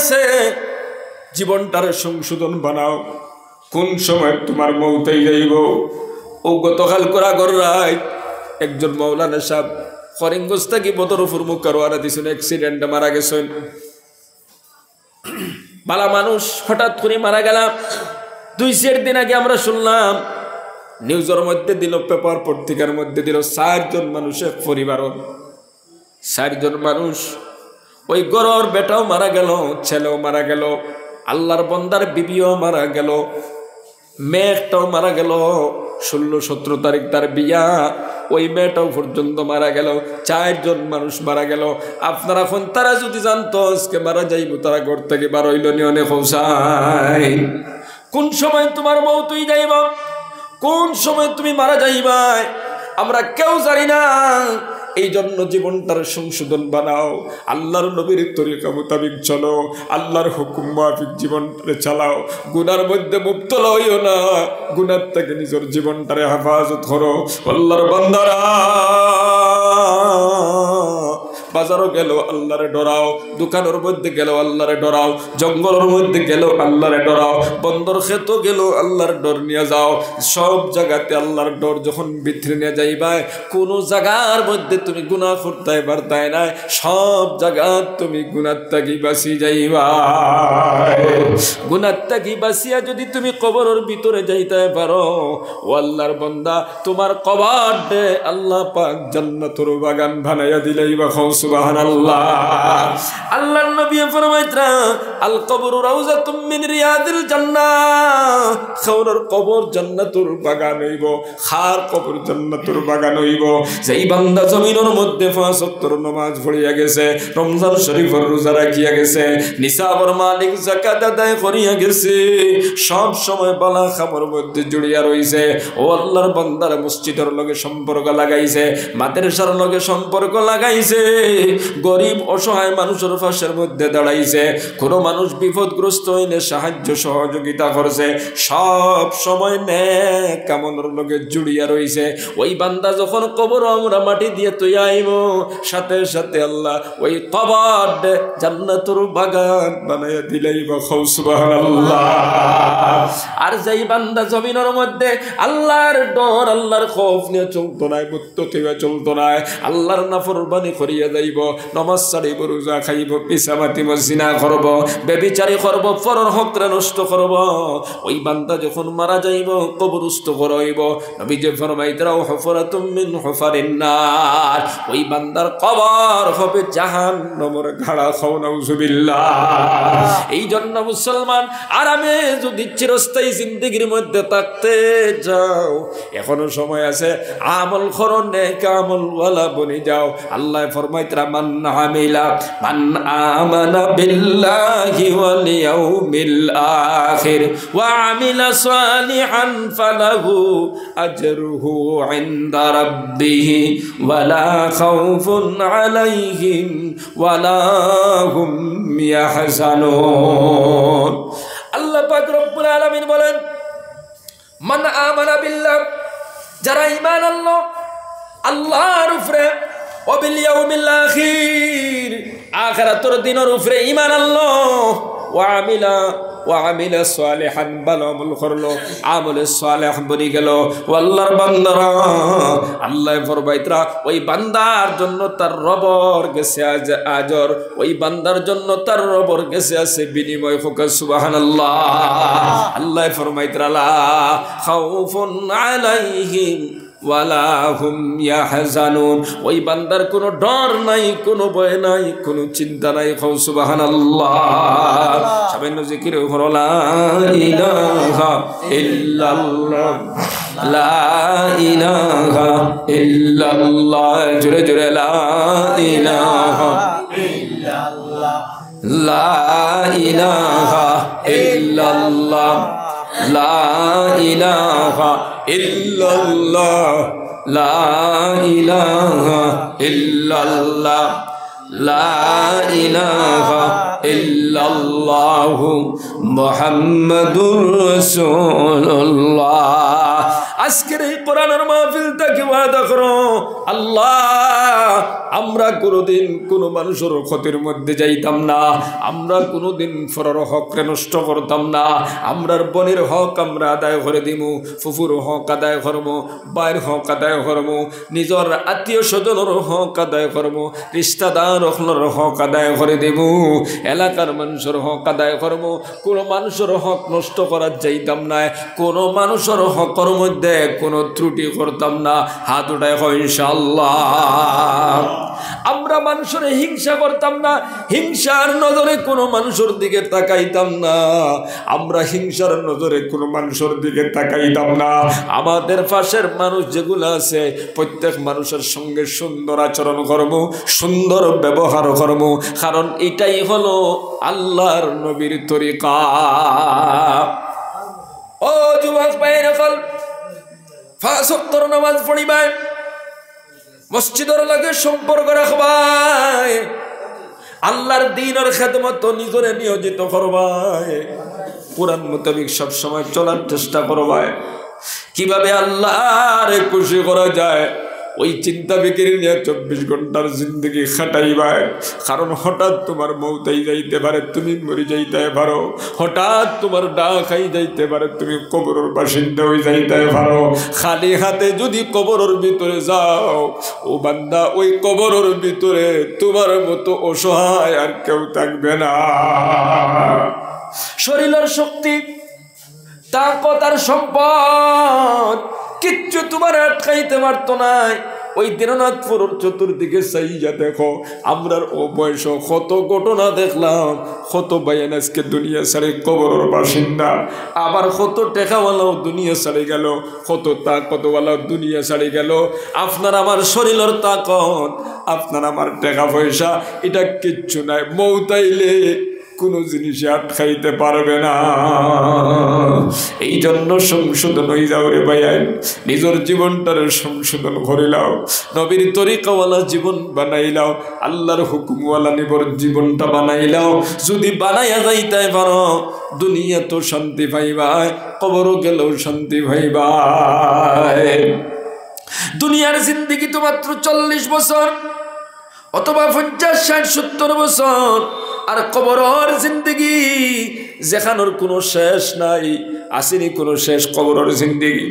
গেছে জীবনটার সংশোধন বানাও কোন সময় তোমার মৌতেই যাইব ও গতকাল করা গড়াই একজন মাওলানা সাহেব ফরিঙ্গস্তা কি বদরপুর মুকারওয়ারা দিছেন অ্যাক্সিডেন্টে মারা গেছেন বালা মানুষ হঠাৎ করে মারা গেলাম 2-4 দিন আগে আমরা শুনলাম নিউজের মধ্যে দিল পেপার পত্রিকার মধ্যে দিল 4 জন মানুষের পরিবার 4 জন মানুষ ওই গরর বেটাও মারা গেল ছেলেও মারা গেল আল্লাহর বান্দার বিবিও মারা গেল মেয়েটাও মারা গেল 16-17 তারিখ তার বিয়া ওই মেয়েটাও পর্যন্ত মারা গেল 4 জন মানুষ মারা গেল আপনারা এখন তারা যদি জানতো আজকে মারা যাইব তারা ঘর থেকে বার হইল নিয়নে খোসাই কোন সময় তোমার মৌতই যাইব কোন সময় তুমি মারা যাইবা আমরা কেউ জানি না এই জন্য জীবনটার সংশোধন বানাও আল্লাহর নবীর তরিকা মোতাবেক চলো আল্লাহর হুকুম মাফিক জীবনটারে চালাও গুনার মধ্যে মুবতলা হইও না গুনার থেকে নিজের জীবনটারে হেফাজত করো আল্লাহর বান্দারা বাজারও গেল আল্লাহরে ডরাও দোকানের মধ্যে গেল আল্লাহরে ডরাও জঙ্গলের মধ্যে গেল আল্লাহরে ডরাও বন্দর খেতো গেল আল্লাহর ডর নিয়ে যাও সব জায়গাতে আল্লাহর ডর যখন ভিতরে নিয়ে যাইবা কোন জায়গার মধ্যে তুমি গুনাহ করতে পারতাই না সব জায়গা তুমি গুনাহ থেকে বাঁচি যাইবা গুনাহ থেকে বাঁচিয়া যদি তুমি কবরের ভিতরে যাইতে পারো ও আল্লাহর বান্দা তোমার কবর দে আল্লাহ পাক জান্নাতের বাগান বানায়া দিলাইবা সুবহানাল্লাহ আল্লাহর নবী ফরমাইতরা আল কবরু রাউযাতুম মিন রিয়াদিল জান্নাহ খাওয়ার কবর জান্নাতুর বাগান হইব খার কবর জান্নাতুর বাগান হইব যেই বান্দা জমিনের মধ্যে 5 ওয়াক্ত নামাজ পড়িয়া গেছে রমজান শরীফের রোজা রাখিয়া গেছে নিসাবের মালিক যাকাত আদায় করিয়া গেছে সব সময় বালা খামর মধ্যে জড়িয়া রইছে ও আল্লাহর বান্দার মসজিদের লগে সম্পর্ক লাগাইছে মাদ্রাসার লগে সম্পর্ক লাগাইছে গরিব অসহায় মানুষের পাশের মধ্যে দাঁড়াইছে কোন মানুষ বিপদগ্রস্ত হইলে সাহায্য সহযোগিতা করছে সব সময় নেক কামনার লগে জড়িয়া রইছে ওই বান্দা যখন কবর আমরা মাটি দিয়ে তৈরি আইব সাথে সাথে আল্লাহ ওই কবর জান্নাতুর বাগান বানায়া দিলাইবা সুবহানাল্লাহ আর যেই বান্দা জমিনের মধ্যে আল্লাহর ডর আল্লাহর খৌফ নিয়ে চলতো না মুত্তাকি হয়ে চলতো না আল্লাহর নাফরমানি করিয়া যাইব নামাজ ছাড়িব রোজা খাইব পিছামাতিব জিনা করব ব্যভিচারী করব পরের হকরে নষ্ট করব ওই বান্দা যখন মারা যাইব কবরস্থ করাইব নবীজি ফরমাইতরাও হুফরাতুম মিন হুফারিন নার ওই বান্দার কবর হবে জাহান্নামের গাড়া খাও নাউজুবিল্লাহ এই জন্য মুসলমান আরামে যদি চিরস্থায়ী জিন্দেগির মধ্যে থাকতে যাও এখনো সময় আছে আমল করো নেক আমল ওয়ালা বনি যাও আল্লাহ ফরমাইতরা মান আমানা বিল্লাহি ওয়াল ইয়াউমিল আখির ওয়া আমিলা সালিহান ফালাহু আজরুহু ইনদা রাব্বিহি ওয়ালা খাউফুন আলাইহিম ওয়ালা হুম ইয়াহজানুন আল্লাহ পাক রব্বুল আলামিন বলেন মান আমানা বিল্লাহ যারা ঈমান আনলো আল্লাহর উপরে ওয়াবিল ইয়াউমিল আখির আখিরাতের দিনের উপরে ঈমান আনলো ওয়া আমিলা সালিহান ভালো আমল করলো আমলে সালেহ বনি গেল আল্লাহর বান্দারা আল্লাহ ফরমাইতরা ওই বান্দার জন্য তার রবর গেছে আজর ওই বান্দার জন্য তার রবর গেছে আছে বিনিময় হোক সুবহানাল্লাহ আল্লাহ ফরমাইতরা লা খাউফুন আলাইহিম ওয়ালা হুম ইয়াহজানুন ওই বান্দার কোনো ডর নাই কোনো ভয় নাই কোনো চিন্তা নাই সুবহানাল্লাহ সামান্য জিকির করো লা ইলাহা ইল্লাল্লাহ লা ইলাহা ইল্লাল্লাহ জোরে জোরে লা ইলাহা ইল্লাল্লাহ লা ইলাহা ইল্লাল্লাহ লা ইলাহা ইল্লাল্লাহ লা ইলাহা ইল্লাল্লাহ লা ইলাহা ইল্লাল্লাহু মুহাম্মাদুর রাসূলুল্লাহ আজকের এই কোরআনের মাহফিল থেকে ওয়াদা করো আল্লাহ আমরা কোনোদিন কোনো মানুষের ক্ষতির মধ্যে যাইতাম না, আমরা কোনোদিন পরের হককে নষ্ট করতাম না, আমরার বোনের হক আমরা আদায় করে দিমু, ফুফুর হক আদায় করবো, বাইর হক আদায় করবো, নিজের আত্মীয় স্বজনের হক আদায় করবো, রিশতাদার হক আদায় করে দেব, এলাকার মানুষের হক আদায় করবো, কোনো মানুষের হক নষ্ট করার চাইতাম না, কোনো মানুষের হকের মধ্যে কোনো ত্রুটি করতাম না। হাত উঠায় ইনশাআল্লাহ। আমরা মানুষের হিংসা করতাম না, হিংসার নজরে কোনো মানুষের দিকে তাকাইতাম না, আমরা হিংসার নজরে কোনো মানুষের দিকে তাকাইতাম না। আমাদের পাশের মানুষ যেগুলো আছে প্রত্যেক মানুষের সঙ্গে সুন্দর আচরণ করব, সুন্দর ব্যবহার করব, কারণ এটাই হলো আল্লাহর নবীর তরিকা। ও যুবক ভাইরা, কল 5 ওয়াক্তের নামাজ পড়িবাই, মসজিদের লগে সম্পর্ক রাখবাই, আল্লাহর দ্বীনের খেদমত নিজরে নিয়োজিত করবাই, কোরআন মোতাবেক সব সময় চলার চেষ্টা করবাই। কিভাবে আল্লাহরে খুশি করা যায় ওই চিন্তা বিক্রি নিয়ে 24 ঘন্টার জিন্দগি খাটাইবাই। কারণ হঠাৎ তোমার মৌতাই যাইতে পারে, তুমি মরে যাইতে পারো, হঠাৎ তোমার ডাকাই যাইতে পারে, তুমি কবরের বাসিন্দা হয়ে যাইতে পারো। খালি হাতে যদি কবরের ভিতরে যাও, ও বান্দা ওই কবরের ভিতরে তোমার মতো অসহায় আর কেউ থাকবে না। শরীরের শক্তি, তাকত আর সম্পদ কিচ্ছু তোমার আটকাইতে পারতো না। ওই দিনাজপুরের চতুর্দিকে চাইয়া দেখো, আমরার ও বয়স কত ঘটনা দেখলাম, কত বাইন আজকে দুনিয়া ছাড়ে কবরের বাসিন্দা, আবার কত টেকাওয়ালাও দুনিয়া ছাড়ে গেল, কত তাকতওয়ালাও দুনিয়া ছাড়ে গেল। আপনার আমার শরীরের তাকত, আপনার আমার টাকা পয়সা, এটা কিচ্ছু নাই, মৌতাইলে কোনো জিনিসে আটকাইতে পারবে না। এই জন্য সংশোধন হয়ে যাও রে ভাইয়াই, নিজের জীবনটারে সংশোধন করিলাও, নবীর তরিকাওয়ালা জীবন বানাইলাও, আল্লাহর হুকুমওয়ালা নিবর জীবনটা বানাইলাও। যদি বানাইয়া যাইতে পারো, দুনিয়া তো শান্তি পাইবাই, কবরও গেলেও শান্তি পাইবাই। দুনিয়ার জিন্দেগি তো মাত্র 40 বছর অথবা 50, 60, 70 বছর, আর কবরের জিন্দগি যেখানোর কোনো শেষ নাই, আসেনি কোনো শেষ কবরের জিন্দগি।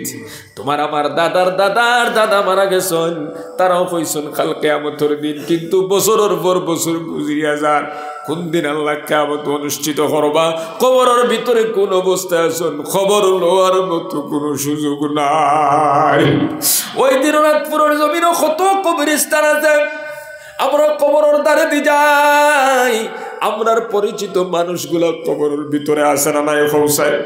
তোমার আমার দাদার দাদার দাদা মারা গেছেন, তারাও কইছেন কাল কিয়ামতের দিন, কিন্তু বছরের পর বছর গুজিয়া যান, কোন দিন আল্লাহ কিয়ামত অনুষ্ঠিত করবা। কবরের ভিতরে কোন অবস্থায় আছেন, খবর লওয়ার মতো কোনো সুযোগ নাই। ওই দিনাজপুরের জমিনও কত কবরস্থান আছে, আমরা কবরের দ্বারে দি যাই, আমরার পরিচিত মানুষগুলো কবরের ভিতরে আছে না নাই, পৌঁছায়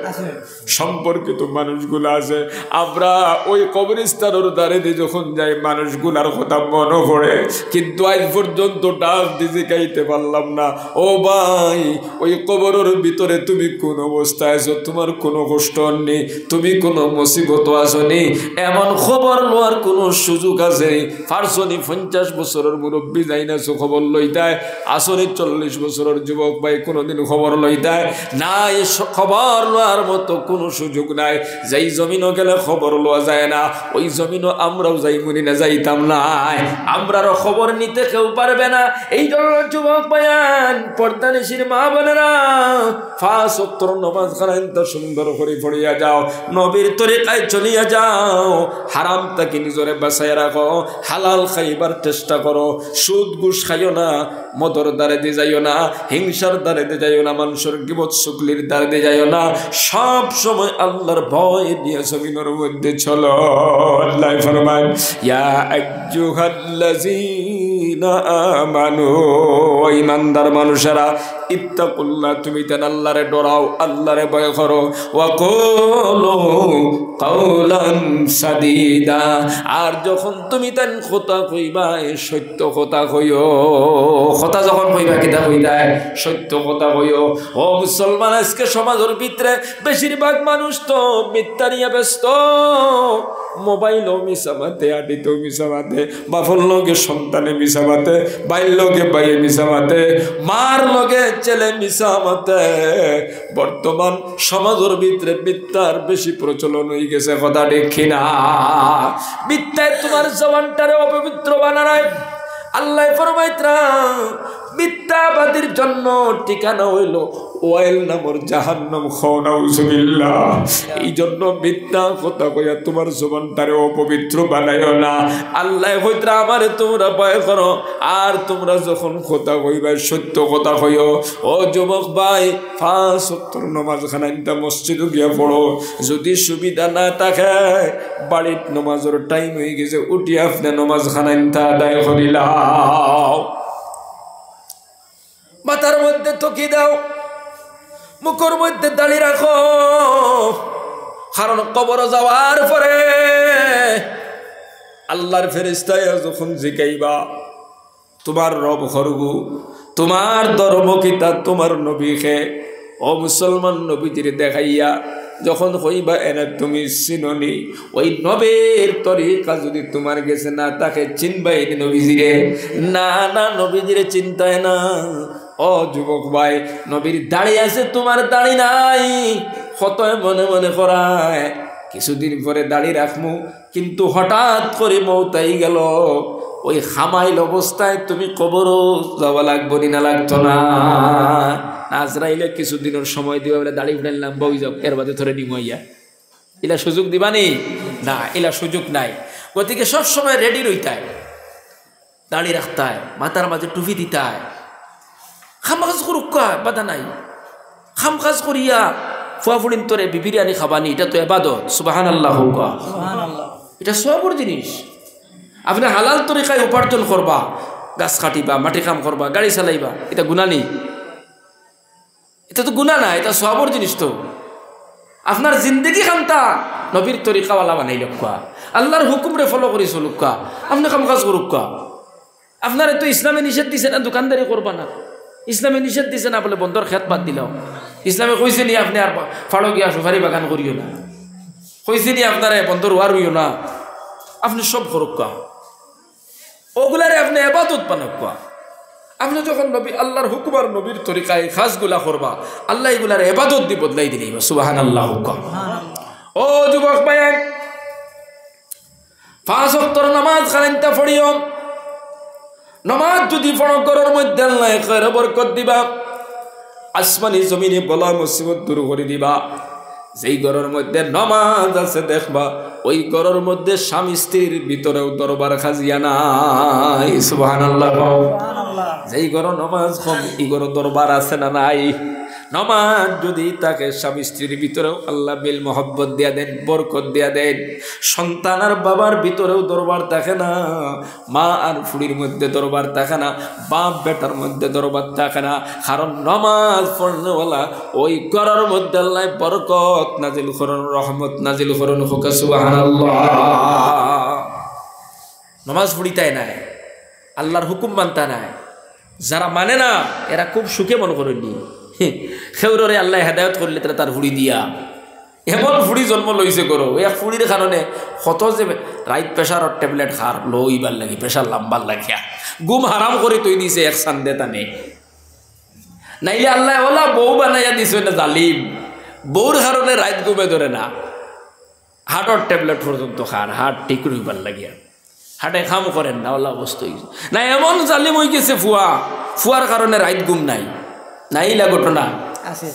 সম্পর্কিত মানুষগুলো আছে। আমরা ওই কবরস্থানের দ্বারে দিয়ে যখন যাই, মানুষগুলার কথা মনে পড়ে, কিন্তু আজ পর্যন্ত ডাক দিতে গাইতে পারলাম না। ও ভাই, ওই কবরের ভিতরে তুমি কোন অবস্থায় আছো, তোমার কোনো কষ্ট নেই, তুমি কোনো মুসিবত আসনি, এমন খবর লওয়ার কোনো সুযোগ আছে? পারছনি 50 বছরের মুরব্বী যাই না খবর লইতায়, আসনি 40 বছরের যুবক ভাই কোনোদিন খবর লইতায় না, খবর লওয়ার মতো কোনো সুযোগ নাই। যেই জমিনও গেলে খবর লওয়া যায় না, ওই জমিনও আমরাও যাই মরি না, যাইতাম না, আমরারও খবর নিতে কেউ পারবে না। এই জন্য যুবক ভাইয়ান, পর্দানিশীর মা বোনেরা, 5 ওয়াক্তের নামাজ খানাইতে সুন্দর করে পড়িয়া যাও, নবীর তরিকায় চলিয়া যাও, হারাম তাকে নিজরে বাঁচাইয়া রাখো, হালাল খাইবার চেষ্টা করো, সুদ ঘুষ খাইও না, মদর দ্বারে দিয়ে যাইও না, হিংসার দ্বারে দিয়ে যাইও না, মানুষের গীবত শুকলির দ্বারে দিয়ে যাইও না, সব সময় আল্লাহর ভয় নিয়ে জমিনের মধ্যে চলো। আল্লাহ ফরমান, ইয়া আইয়ুহাল্লাযীনা আমানু, ঈমানদার মানুষেরা, ইত্তাকুল্লাহ, তুমি তেন আল্লাহরে ডরাও, আল্লাহরে ভয় করো, ওয়া কুলু কাওলান সাদীদা, আর যখন তুমি তেন কথা কইবা, সত্য কথা কইও। কথা যখন কইবা, কিতা কইতা, সত্য কথা কইও। ও মুসলমান, আজকে সমাজের ভিতরে বেশিরভাগ মানুষ তো মিথ্যা নিয়ে ব্যস্ত, মোবাইলও মিশামাতে, আডিতেও মিশামাতে, বাপর লগে সন্তানে মিশামাতে, মাতে, বাইর লগে বাইয়ে মিশা মাতে, মার লগে ছেলে মিশা মাতে। বর্তমান সমাজের ভিতরে মিথ্যার বেশি প্রচলন হয়ে গেছে, কথা দেখি না? মিথ্যায় তোমার জবানটারে অপবিত্র বানায়। আল্লাহ ফরমাইতরা মিথ্যাবাদীর জন্য ঠিকানা হইল ওয়াইল নামর জাহান্নাম, খাউনাউযুবিল্লাহ। এই জন্য মিথ্যা কথা কইয়া তোমার জবানটারে অপবিত্র বানাইও না। আল্লাহ কইতরা আমারে তোমরা ভয় করো, আর তোমরা যখন কথা কইবা সত্য কথা কইও। ও যুবক ভাই, 5 ওয়াক্ত নামাজ খানাইতা মসজিদে গিয়া পড়ো। যদি সুবিধা না থাকে, বাড়ির নামাজের টাইম হয়ে গেছে, উঠি আপনি নামাজ খানাইতা আদায় করিলাও। মাথার মধ্যে তকি দাও, মুখের মধ্যে দাড়ি রাখো, কারণ কবর যাওয়ার পরে আল্লাহর ফেরেশতায় যখন জিগাইবা তোমার রব হরগু, তোমার ধর্ম কিতা, তোমার নবীকে, ও মুসলমান নবীজির দেখাইয়া যখন হইবা এনে তুমি চিননি, ওই নবীর তরিকা যদি তোমার গেছে না তাকে চিনবাই নবীজিরে। না না, নবীজিরে চিন্তায় না। ও যুবক ভাই, নবীর দাড়ি আছে, তোমার দাড়ি নাই। কতই মনে মনে করায় কিছুদিন পরে দাড়ি রাখমু, কিন্তু হঠাৎ করে মৌতাই গেল। ওই খামাইল অবস্থায় তুমি কবরও যাওয়া লাগবো না, লাগতো না। আজরাইলে কিছুদিনের সময় দিবা বলে দাড়ি উঠাইলাম, বই যাও, এর বাদে ধরে নিমাইয়া। এলা সুযোগ দিবানি না, এলা সুযোগ নাই। গতিকে সবসময় রেডি রইতায়, দাড়ি রাখতায়, মাথার মাঝে টুপি দিতায়। খামকাজ করুক, বাধা নাই। খামকাজ করিয়া ফুয়াফুড়িন তোরে বিরিয়ানি খাবানি, এটা তো এবাদত। সুবহানাল্লাহ, এটা সবর জিনিস। আপনি হালাল তরিকায় উপার্জন করবা, গাছ কাটিবা, মাটি কাম করবা, গাড়ি চালাইবা, এটা গুনাহ নেই? এটা তো গুনাহ না, এটা সবর জিনিস। তো আপনার জিন্দগি খানটা নবীর তরিকাওয়ালা বানাইল, আল্লাহর হুকুমরে ফলো করি চলুক, আপনি কামকাজ করুক। আপনার তো ইসলামে নিষেধ দিছে না দোকানদারি করবা না, ইসলামে নিষেধ দিছে না বলে বন্ধর খেত বাদ দিল। ইসলামে কইছে নি আপনি আর ফাড়ো গিয়া সুপারি বাগান করিও না, কইছে নি আপনার বন্ধর ওয়ার হইও না। আপনি সব করুক, ওগুলারে আপনি ইবাদত বানাক। আপনি যখন নবী আল্লাহর হুকুম আর নবীর তরিকায় খাসগুলা করবা, আল্লাহ এগুলার ইবাদত দি বদলাই দিলেই। সুবহানাল্লাহ। ও যুবক ভাই, 5 ওয়াক্তের নামাজ খানাইতা পড়িও। নামাজ যদি পড়ো ঘরের মধ্যে আল্লাহ খায়র বরকত দিবা, আসমানি জমিনে বলা মুসিবত দূর করে দিবা। যেই ঘরের মধ্যে নামাজ আছে দেখবা, ওই ঘরের মধ্যে স্বামী স্ত্রীর ভিতরেও দরবার খাজিয়া নাই। সুবহানাল্লাহ। যেই ঘরে নামাজ কম, এই ঘরে দরবার আছে না নাই? নামাজ যদি তাকে স্বামী স্ত্রীর ভিতরেও আল্লাহ বিল মহব্বত দিয়া দেন, বরকত দিয়া দেন। সন্তান আর বাবার ভিতরেও দরবার থাকে না, মা আর ফুড়ির মধ্যে দরবার থাকে না, বাপ বেটার মধ্যে দরবার থাকে না। কারণ নামাজ পড়নেওয়ালা ওই ঘরের মধ্যে আল্লাহ বরকত নাজিল করুন, রহমত নাজিল করুন। সুবহানাল্লাহ। নামাজ পড়িতাই নাই, আল্লাহর হুকুম মানতা নাই। যারা মানে না এরা খুব সুখে মনে করেননি। খেউরে আল্লাহ হেদায়ত করলে তার ফুড়ি দিয়া এমন ফুড়ি জন্ম লইছে করো। এক ফুড়ির কারণে কত যে রাইট প্রেশারর ট্যাবলেট খার লইবার লাগি, প্রেশার লাম্বার লাগিয়া গুম হারাম করে তৈ দিছে এক সান্দে টানে। নাইলে আল্লাহ ওলা বউ বানাইয়া দিছে না জালিম, বউর কারণে রাইত গুমে ধরে না, হার্টর ট্যাবলেট পর্যন্ত খার, হার্ট ঠিক রইবার লাগিয়া। হাটে খাম করেন না, ওলা অবস্থা হয়েছে না। এমন জালিম হয়ে গেছে ফুয়ার কারণে রাইত গুম নাই। নাইলা ঘটনা আছে,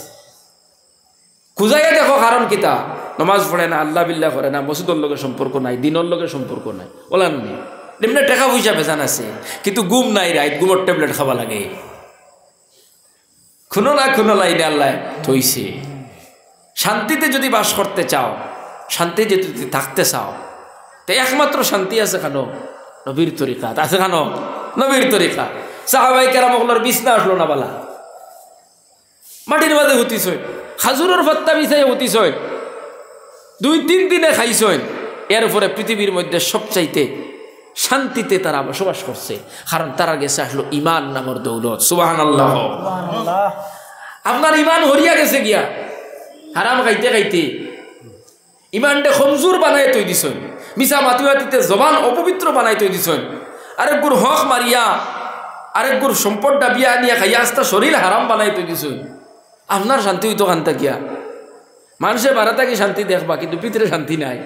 খুঁজাইয়া দেখো কারণ কিতা। নমাজ পড়ে না, আল্লাহ বিল্লাহ করে না, মসজিদের লগে সম্পর্ক নাই, দিনের লগে সম্পর্ক নাই, ওলা নেই। এমনি টাকা পয়সা বেচান আছে, কিন্তু গুম নাই, রাইত গুমর ট্যাবলেট খাওয়া লাগে। খুনো লাইনে আল্লাহ থইছে। শান্তিতে যদি বাস করতে চাও, শান্তি যদি থাকতে চাও, তো একমাত্র শান্তি আছে কেন? নবীর তরিকা আছে কেন? নবীর তরিকা। সাহাবাই কেরামগুলোর বিছনা আসলো না বালা, মাটির মাঝে হুতিস, খাজুরের ভত্তা বিছাই হুতিস, 2-3 দিনে খাইছেন। এরপরে পৃথিবীর মধ্যে সবচাইতে শান্তিতে তারা বসবাস করছে, কারণ তারা গেছে আসলো ইমান নামর দৌলত। সুবহানাল্লাহ। আপনার ইমান হরিয়া গেছে গিয়া হারাম খাইতে খাইতে, ইমানটা কমজোর বানাই তৈ দিছেন, মিছা মাতি মাতিতে জবান অপবিত্র বানাই তৈ দিছেন। আরেক গুর হক মারিয়া আরেক গুর সম্পদ ডাবিয়া আনিয়া খাইয়া আস্তা শরীর হারাম বানাই তো কিছু আপনার শান্তি হইতো কান্তা কিয়া মানুষের বাড়া থাকি শান্তি দেখবা কিন্তু ভিতরে শান্তি নাই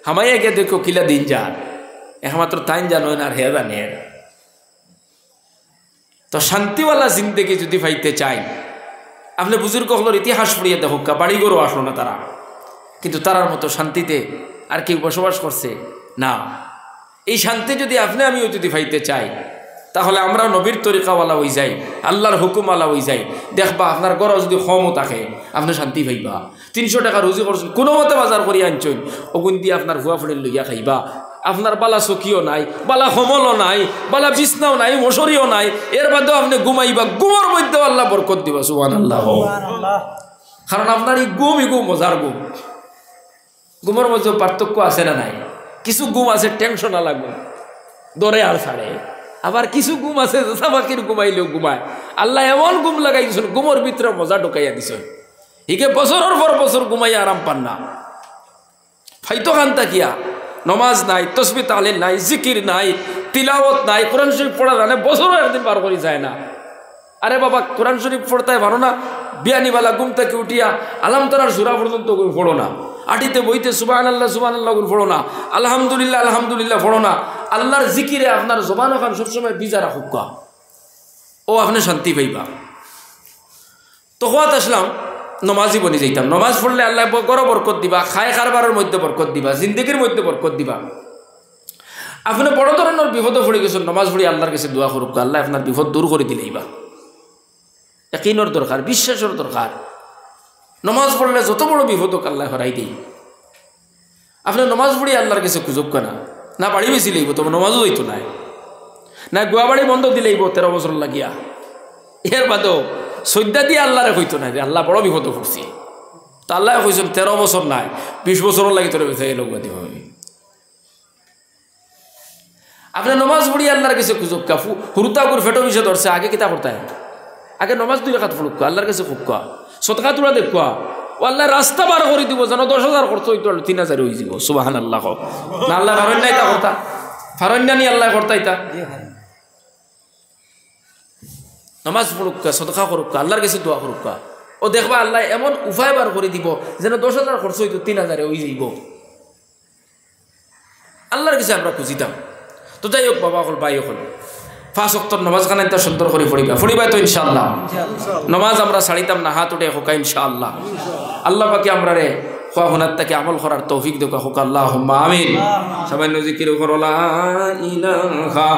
হামাইয়া গিয়ে দেখো কিলা দিন যান একমাত্র তাইন জানো না আর হে জানে তো শান্তিওয়ালা জিন্দেগি যদি পাইতে চাই আপনি বুজুর্গ হলোর ইতিহাস পড়িয়ে দেখো বাড়ি গরু আসলো না তারা কিন্তু তারার মতো শান্তিতে আর কেউ বসবাস করছে না এই শান্তি যদি আপনি আমিও যদি পাইতে চাই তাহলে আমরা নবীর তরিকাওয়ালা হয়ে যাই আল্লাহর হুকুমওয়ালা হয়ে যাই দেখবা আপনার ঘরে যদি কমও থাকে আপনি শান্তি পাইবা 300 টাকা রুজি করছেন কোনো মতে বাজার করি আনছেন ওগুন দিয়ে আপনার ভুয়া ফুলের লইয়া খাইবা আপনার বালা চকিও নাই বালা সমলও নাই বালা বিছনাও নাই মশারিও নাই এর বাদেও আপনি ঘুমাইবা ঘুমার মধ্যে আল্লাহ বরকত দিবা সুবহানাল্লাহ কারণ আপনার এই ঘুম মজার ঘুমের মধ্যে পার্থক্য আছে না নাই কিছু ঘুম আছে টেনশন লাগবে দরে আর ছাড়ে আবার কিছু ঘুম আছে সাবাকির ঘুমাইলেও ঘুমায় আল্লাহ এমন ঘুম লাগাই দিয়েছেন ঘুমের ভিতরে মজা ঢুকাইয়া দিছেন ইকে বছরের পর বছর ঘুমাইয়া আরাম পান না ফাইতো খান্তা কিয়া নমাজ নাই তসবিহ তাহলিল নাই জিকির নাই তিলাওয়াত নাই কোরআন শরীফ পড়া জানে বছরও একদিন পার করে যায় না আরে বাবা কোরআন শরীফ পড়তে পারো না বিয়ানিওয়ালা ঘুম থেকে উঠিয়া আলাম তারার সূরা পর্যন্ত পড়ো না আটিতে বইতে সুবহানাল্লাহ সুবহানাল্লাহ পড়ো না আলহামদুলিল্লাহ আলহামদুলিল্লাহ পড়ো না আল্লাহর জিকিরে আপনার জবান ওখান সবসময় বিজা রাখুক ও আপনি শান্তি পাইবা তো হওয়াত আসলাম নমাজই বনি যাইতাম নমাজ পড়লে আল্লাহ বড় বরকত দিবা খায় কারবারের মধ্যে বরকত দিবা জিন্দগির মধ্যে বরকত দিবা আপনি বড় ধরনের বিপদে পড়ে গেছেন নমাজ পড়ি আল্লাহর কাছে দোয়া করুক আল্লাহ আপনার বিপদ দূর করে দিলেইবা ইয়াকিনের দরকার বিশ্বাসের দরকার নমাজ পড়লে যত বড় বিপদ হোক আল্লাহ হরাই দিই আপনি নমাজ পড়ি আল্লাহর কাছে খুঁজব কেনা না বাড়ি বেশি লইব তবে নমাজও হইতো নাই না গুয়া বাড়ি বন্ধ দিলেইব 13 বছর লাগিয়া এর বাদেও সৈদ্যা দিয়ে আল্লাহরে হইতো না আল্লাহ বড় বিপদ করছি তা আল্লাহ কইছেন 13 বছর নাই 20 বছরও লাগি তোর বেঁচে লোক বাদি হবে আপনি নমাজ পড়ি আল্লাহর কাছে খুঁজব কাফু হুরুতা করে ফেটো বিষয় ধরছে আগে কিতা করতে আগে নমাজ 2 রাকাত পড়ুক আল্লাহর কাছে ফুকা সদকা তোলা দেখুয়া ও আল্লাহ রাস্তা বার করে দিব যেন 10,000 খরচ হইতো 3,000 হয়ে যাব সুবহানাল্লাহ না আল্লাহ ফারন্যাই তা করতা ফারন্যা নি আল্লাহ করতাইতা নমাজ পড়ুক সদকা করুক আল্লাহর কাছে দোয়া করুক ও দেখবা আল্লাহ এমন উপায় বার করে দিব যেন 10,000 খরচ হইতো 3,000 হয়ে যাইব আল্লাহর কাছে আমরা খুঁজিতাম তো যাই হোক বাবা হল ভাই হল 5 ওয়াক্ত নামাজ খানা এটা সুন্দর করে পড়িবা তো ইনশাআল্লাহ নামাজ আমরা ছাড়িতাম না হাত উঠে হোক ইনশাআল্লাহ আল্লাহ পাকে আমরা রে খোয়া হুনার তাকে আমল করার তৌফিক দেওয়া হোক আল্লাহুম্মা আমিন সবাই জিকির করো লা ইলাহা